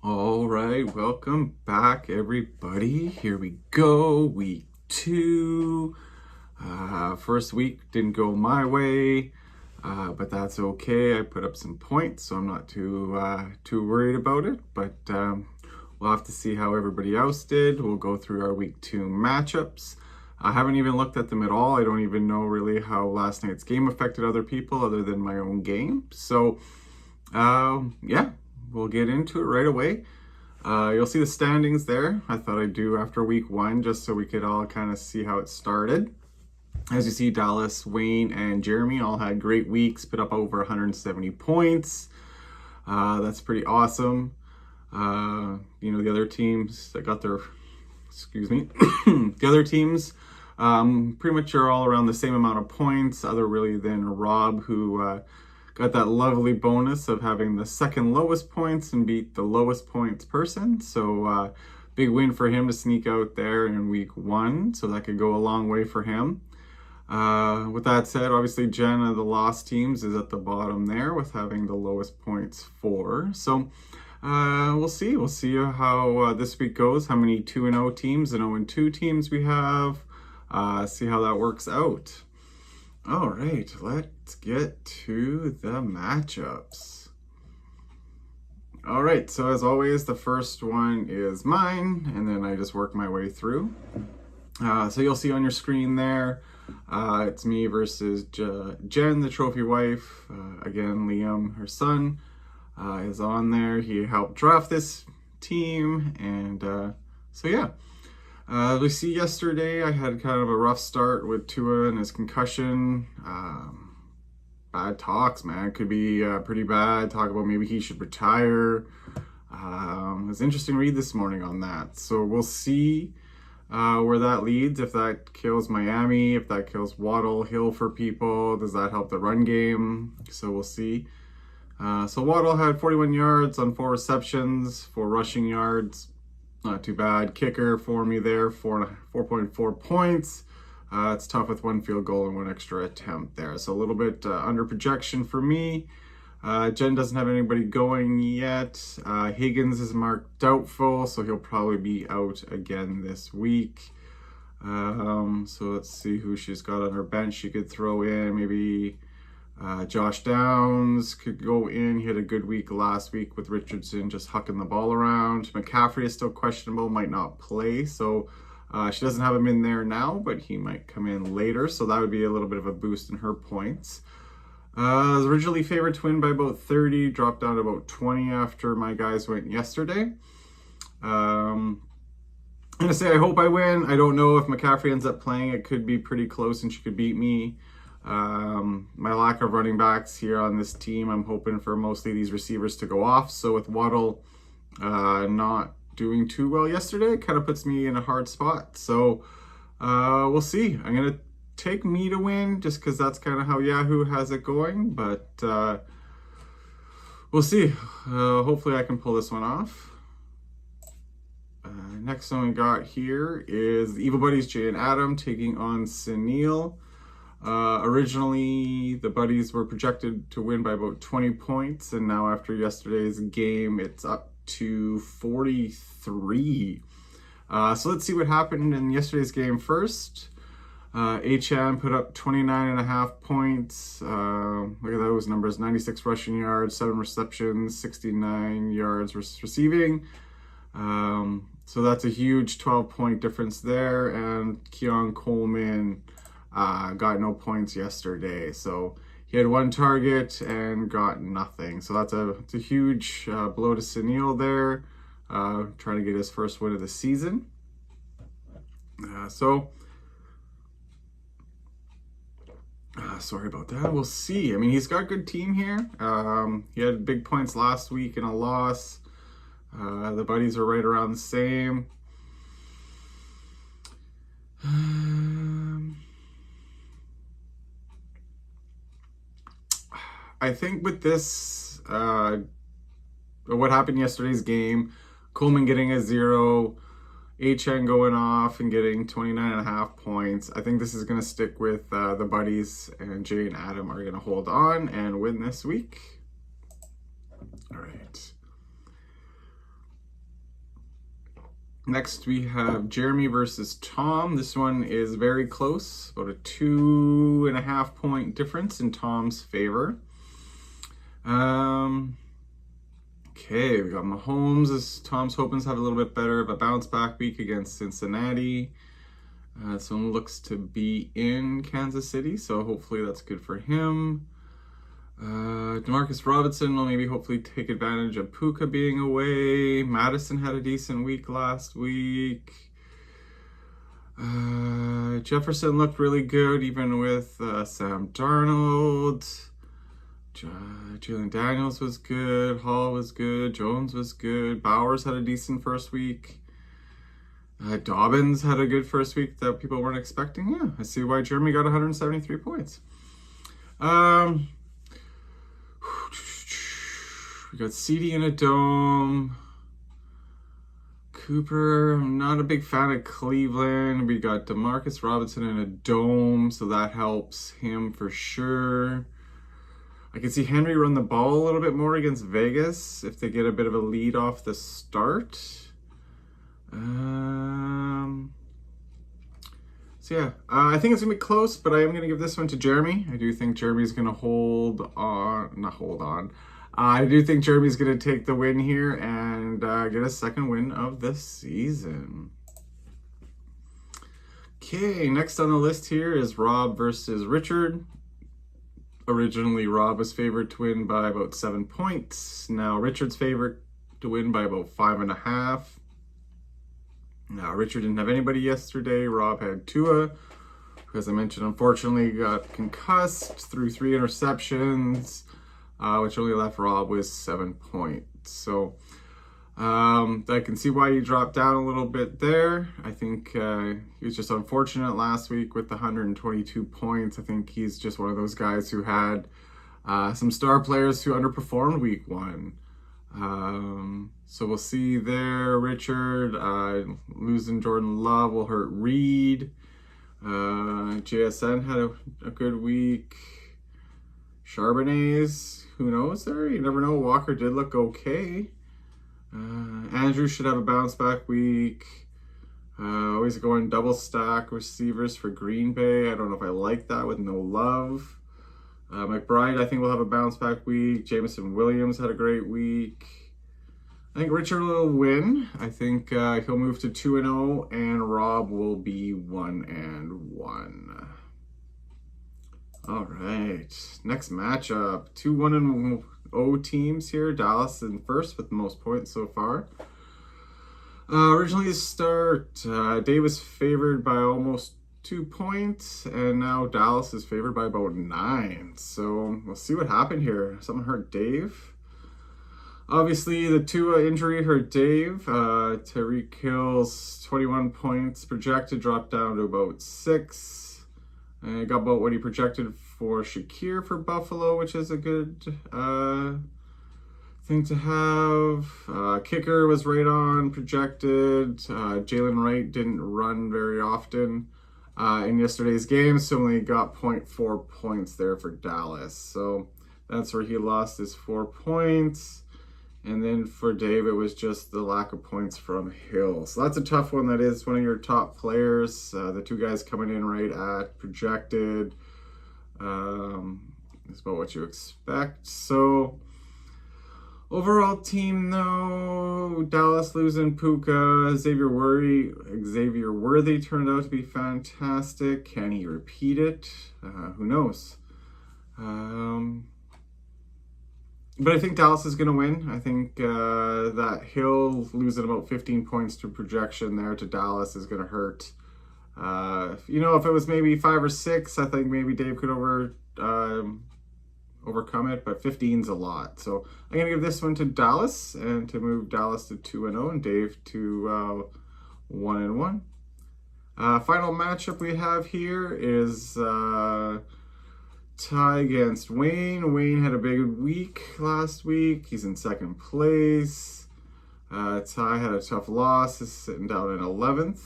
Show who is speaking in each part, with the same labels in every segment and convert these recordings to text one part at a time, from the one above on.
Speaker 1: All right, welcome back, everybody. Here we go, week 2. First week didn't go my way, but that's okay. I put up some points, so I'm not too worried about it. But we'll have to see how everybody else did. We'll go through our week 2 matchups. I haven't even looked at them at all. I don't even know really how last night's game affected other people other than my own game. So, yeah. We'll get into it right away. You'll see the standings there. I thought I'd do after week 1 just so we could all kind of see how it started. As you see, Dallas, Wayne, and Jeremy all had great weeks, put up over 170 points. That's pretty awesome. The other teams that got their, the other teams pretty much are all around the same amount of points, other really than Rob, who got that lovely bonus of having the second lowest points and beat the lowest points person. So big win for him to sneak out there in week 1. So that could go a long way for him. With that said, obviously Jen of the lost teams is at the bottom there with having the lowest points 4. So we'll see. We'll see how this week goes, how many 2-0 teams and 0-2 teams we have. See how that works out. All right, let's get to the matchups. All right, so as always, the first one is mine, and then I just work my way through. So you'll see on your screen there, it's me versus Jen, the trophy wife. Again, Liam, her son, is on there. He helped draft this team, and so yeah. We see yesterday I had kind of a rough start with Tua and his concussion. Bad talks, man. Could be pretty bad. Talk about maybe he should retire. It was interesting read this morning on that. So we'll see where that leads. If that kills Miami, if that kills Waddle, Hill for people, does that help the run game? So we'll see. So Waddle had 41 yards on 4 receptions, 4 rushing yards. Not too bad. Kicker for me there, 4.4 points. It's tough with 1 field goal and 1 extra attempt there. So a little bit under projection for me. Jen doesn't have anybody going yet. Higgins is marked doubtful, so he'll probably be out again this week. So let's see who she's got on her bench. She could throw in maybe Josh Downs could go in. He had a good week last week with Richardson just hucking the ball around. McCaffrey is still questionable, might not play. So she doesn't have him in there now, but he might come in later. So that would be a little bit of a boost in her points. I was originally favored to win by about 30, dropped down to about 20 after my guys went yesterday. I'm going to say I hope I win. I don't know if McCaffrey ends up playing. It could be pretty close and she could beat me. My lack of running backs here on this team, I'm hoping for mostly these receivers to go off. So with Waddle not doing too well yesterday, it kind of puts me in a hard spot. So we'll see. I'm going to take me to win just because that's kind of how Yahoo has it going. But we'll see. Hopefully I can pull this one off. Next one we got here is the Evil Buddies, Jay and Adam, taking on Sunil. Originally, the Buddies were projected to win by about 20 points, and now after yesterday's game, it's up to 43. So let's see what happened in yesterday's game first. HM put up 29.5 points. Look at those numbers: 96 rushing yards, 7 receptions, 69 yards receiving. So that's a huge 12-point difference there, and Keon Coleman got no points yesterday, so he had 1 target and got nothing. So it's a huge blow to Sunil there, trying to get his first win of the season. Sorry about that. We'll see. I mean, he's got a good team here. He had big points last week in a loss. The Buddies are right around the same. I think with this, what happened yesterday's game, Coleman getting a 0, HN going off and getting 29.5 points. I think this is going to stick with the Buddies, and Jay and Adam are going to hold on and win this week. All right. Next, we have Jeremy versus Tom. This one is very close, about a 2.5 point difference in Tom's favor. Okay, we got Mahomes as Tom's hoping to have a little bit better of a bounce back week against Cincinnati. This one looks to be in Kansas City, so hopefully that's good for him. Demarcus Robinson will maybe hopefully take advantage of Puka being away. Madison had a decent week last week. Jefferson looked really good even with Sam Darnold. Jalen Daniels was good. Hall was good. Jones was good. Bowers had a decent first week. Dobbins had a good first week that people weren't expecting. Yeah, I see why Jeremy got 173 points. We got CD in a dome. Cooper, I'm not a big fan of Cleveland. We got Demarcus Robinson in a dome, so that helps him for sure. I can see Henry run the ball a little bit more against Vegas if they get a bit of a lead off the start. So yeah, I think it's going to be close, but I am going to give this one to Jeremy. I do think Jeremy's going to I do think Jeremy's going to take the win here and get a second win of the season. Okay, next on the list here is Rob versus Richard. Originally, Rob was favored to win by about 7 points. Now, Richard's favored to win by about 5.5. Now, Richard didn't have anybody yesterday. Rob had Tua, who, as I mentioned, unfortunately got concussed, threw 3 interceptions, which only left Rob with 7 points. So I can see why he dropped down a little bit there. I think he was just unfortunate last week with the 122 points. I think he's just one of those guys who had some star players who underperformed week 1. So we'll see there. Richard losing Jordan Love will hurt Reed. JSN had a good week. Charbonnet's, who knows there? You never know. Walker did look okay. Andrew should have a bounce back week. Always going double stack receivers for Green Bay. I don't know if I like that with no Love. McBride, I think, will have a bounce back week. Jameson Williams had a great week. I think Richard will win. I think he'll move to 2-0, and Rob will be 1-1. All right, next matchup. 2 1-0 teams here. Dallas in first with the most points so far. Originally to start, Dave was favored by almost 2 points, and now Dallas is favored by about 9. So we'll see what happened here. Something hurt Dave. Obviously, the Tua injury hurt Dave. Tyreek Hill's 21 points projected dropped down to about 6. And got about what he projected for Shakir for Buffalo, which is a good thing to have. Kicker was right on projected. Jalen Wright didn't run very often in yesterday's game, so only got 0.4 points there for Dallas. So that's where he lost his 4 points. And then for Dave, it was just the lack of points from Hill. So that's a tough one. That is one of your top players. The 2 guys coming in right at projected. Is about what you expect. So overall team, though, Dallas losing Puka. Xavier Worthy turned out to be fantastic. Can he repeat it? Who knows? But I think Dallas is going to win. I think that Hill losing about 15 points to projection there to Dallas is going to hurt. If it was maybe 5 or 6, I think maybe Dave could overcome it. But 15's a lot. So I'm going to give this one to Dallas and to move Dallas to 2-0 and Dave to 1-1. Final matchup we have here is Ty against Wayne. Wayne had a big week last week. He's in second place. Ty had a tough loss. He's sitting down in 11th.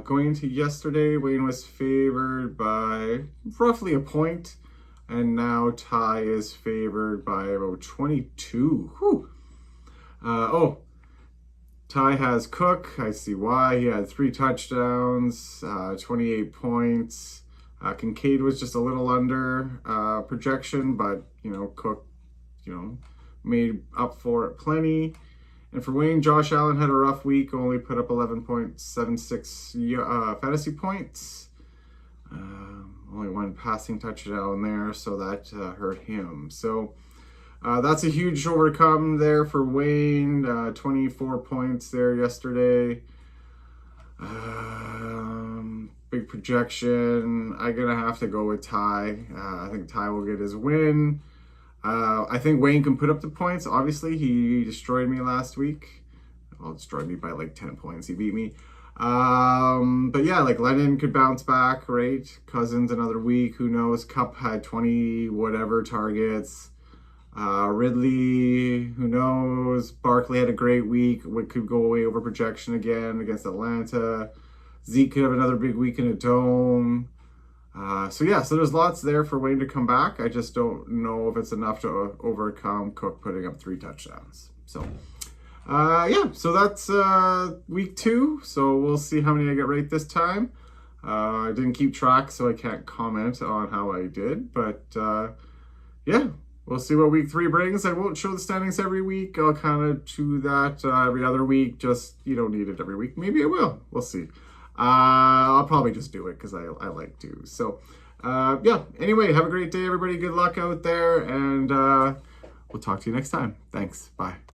Speaker 1: Going into yesterday, Wayne was favored by roughly a point. And now Ty is favored by about 22. Whew. Ty has Cook. I see why. He had 3 touchdowns, 28 points. Kincaid was just a little under projection, but, Cook, made up for it plenty. And for Wayne, Josh Allen had a rough week, only put up 11.76 fantasy points. Only 1 passing touchdown there, so that hurt him. So that's a huge overcome there for Wayne. 24 points there yesterday. Big projection. I'm going to have to go with Ty. I think Ty will get his win. I think Wayne can put up the points. Obviously, he destroyed me last week. Well, destroyed me by like 10 points. He beat me. But yeah, like Lennon could bounce back, right? Cousins another week. Who knows? Cup had 20 whatever targets. Ridley, who knows? Barkley had a great week. Could go way over projection again against Atlanta. Zeke could have another big week in a dome. So there's lots there for Wayne to come back. I just don't know if it's enough to overcome Cook putting up 3 touchdowns. So, so that's week 2. So we'll see how many I get right this time. I didn't keep track, so I can't comment on how I did. But, we'll see what week 3 brings. I won't show the standings every week. I'll kind of do that every other week. Just, you don't need it every week. Maybe I will. We'll see. I'll probably just do it because I like to. So, anyway, have a great day, everybody. Good luck out there, and we'll talk to you next time. Thanks. Bye.